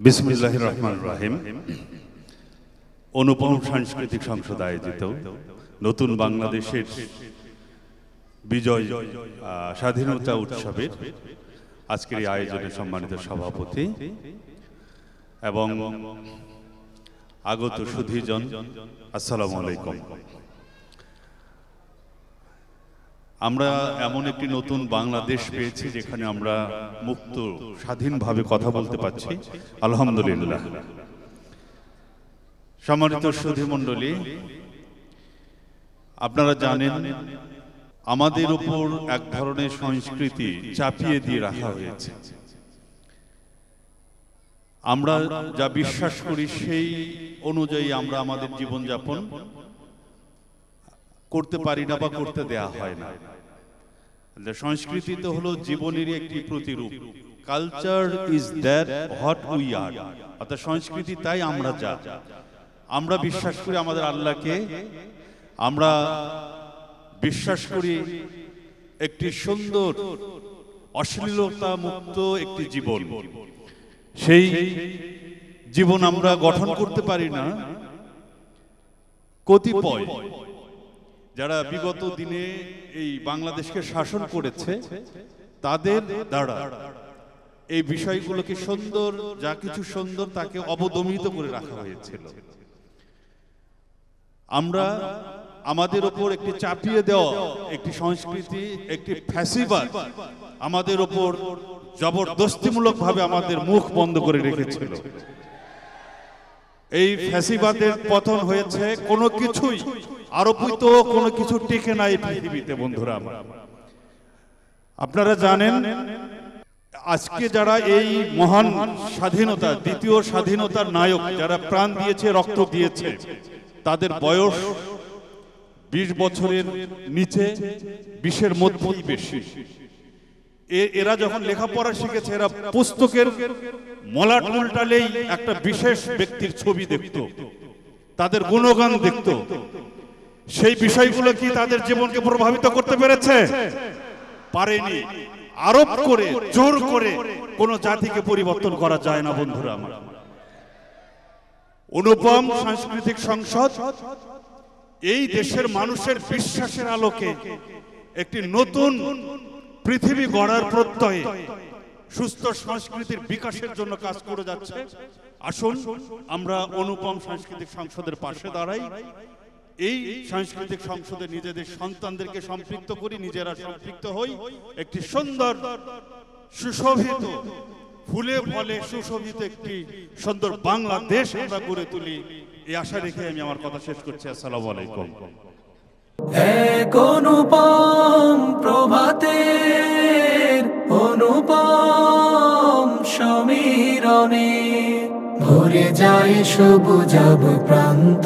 বিসমিল্লাহির রহমানির রহিম। অনুপম সাংস্কৃতিক সংসদ আয়োজিত নতুন বাংলাদেশের বিজয় স্বাধীনতা উৎসবের আজকের এই আয়োজনে সম্মানিত সভাপতি এবং আগত সুধীজন, আসসালামু আলাইকুম। আমরা এমন একটি নতুন বাংলাদেশ পেয়েছি যেখানে আমরা মুক্ত স্বাধীনভাবে কথা বলতে পারছি, আলহামদুলিল্লাহ। সম্মানিত সুধীমণ্ডলী, আপনারা জানেন আমাদের উপর এক ধরনের সংস্কৃতি চাপিয়ে দিয়ে রাখা হয়েছে। আমরা যা বিশ্বাস করি সেই অনুযায়ী আমরা আমাদের জীবনযাপন করতে পারি না বা করতে দেয়া হয় না। সংস্কৃতি তো হলো জীবনের একটি প্রতিরূপ। Culture is that what we are, অর্থাৎ সংস্কৃতি তাই আমরা যা। আমরা বিশ্বাস করি আমাদের আল্লাহকে, আমরা বিশ্বাস করি একটি সুন্দর অশ্লীলতা মুক্ত একটি জীবন। সেই জীবন আমরা গঠন করতে পারি না কতিপয় যারা বিগত দিনে এই বাংলাদেশকে শাসন করেছে তাদের দ্বারা এই বিষয়গুলোকে সুন্দর, যা কিছু সুন্দর তাকে অবদমিত করে রাখা হয়েছিল। আমরা আমাদের উপর একটি চাপিয়ে দেওয়া একটি সংস্কৃতি, একটি ফ্যাসিবাদ আমাদের উপর জবরদস্তিমূলক ভাবে আমাদের মুখ বন্ধ করে রেখেছিল। এই ফ্যাসিবাদের পতন হয়েছে, কোনো কিছুই আরোপিত কোনো কিছু টিকে নাই পৃথিবীতে। বন্ধুরা আমার, আপনারা জানেন আজকে যারা এই মহান স্বাধীনতা, দ্বিতীয় স্বাধীনতার নায়ক, যারা প্রাণ দিয়েছে, রক্ত দিয়েছে, তাদের বয়স 20 বছরের নিচে, 20-এর মধ্যেই বেশি। এরা যখন লেখাপড়া শিখেছে, এরা পুস্তকের মলাট উল্টালেই একটা বিশেষ ব্যক্তির ছবি দেখত, তাদের গুণগান দেখত। সেই বিষয়গুলো কি তাদের জীবনকে প্রভাবিত করতে পেরেছে? পারেনি। আরোপ করে, জোর করে কোন জাতিকে পরিবর্তন করা যায় না। বন্ধুরা আমার, অনুপম সাংস্কৃতিক সংসদ এই দেশের মানুষের বিশ্বাসের আলোকে একটি নতুন পৃথিবী গড়ার প্রত্যয়ে সুস্থ সংস্কৃতির বিকাশের জন্য কাজ করে যাচ্ছে। আসুন আমরা অনুপম সাংস্কৃতিক সংসদের পাশে দাঁড়াই, এই সাংস্কৃতিক সংসদে নিজেদের সন্তানদেরকে সম্পৃক্ত করি, নিজেরা সম্পৃক্ত হই, একটি সুন্দর সুশোভিত, ফুলে ফলে সুশোভিত একটি সুন্দর বাংলাদেশ আমরা গড়ে তুলি। এই আশা রেখে আমি আমার কথা শেষ করছি। আসসালামু আলাইকুম। এক অনুপম প্রভাতের অনুপম সমীরণে ভরে যায় সবুজাব প্রান্ত।